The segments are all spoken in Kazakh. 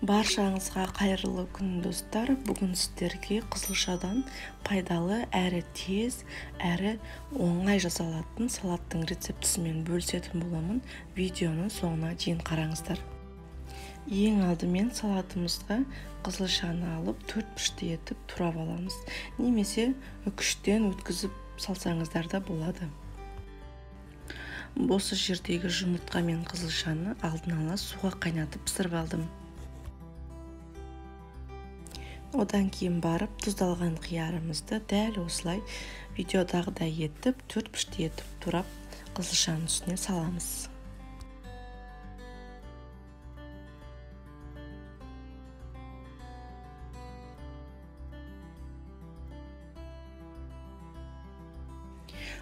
Баршаңызға қайырлы күн достар. Бүгін сіздерге қызылшадан пайдалы әрі тез, әрі оңай жасалатын салаттың рецептісімен бөлісетін боламын. Видеоны соңына дейін қараңыздар. Ең алдымен салатымызға қызылшаны алып 4 етіп турап аламыз. Немесе үкіштен өткізіп салсаңыздар да болады. Осы жердегі жұмыртқа мен қызылшаны алдын ала суға қайнатып пісіріп алдым. Одан кейін барып тұздалған қиярымызды дәл осылай видеодағыдай етіп 4 етіп турап қызылшаның үстіне саламыз.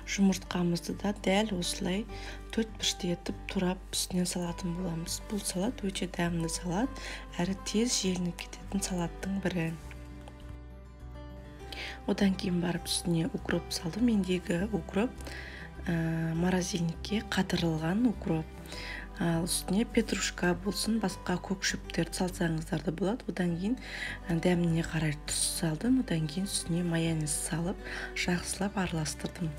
Жұмыртқамызды да дәл осылай 4 етіп турап үстіне салатын боламыз. Бұл салат өте дәмді салат, әрі тез желініп кететін салаттың бірі. Одан кейін барып үстіне укроп салдым. Мендегі укроп морозильникке қатырылған укроп. Ал үстіне петрушка болсын, басқа көк шөптерді салсаңыздар да болады. Одан кейін дәміне қарай тұз салдым. Одан кейін үстіне майонез салып, жақсылап араластырдым.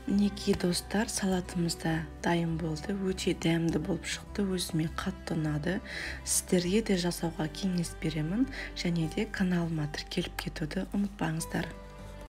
Мінекей достар, салатымыз да дайын болды. Өте дәмді болып шықты, өзіме қатты ұнады. Сіздерге де жасауға кеңес беремін, және де каналыма тіркеліп кетуді ұмытпаңыздар.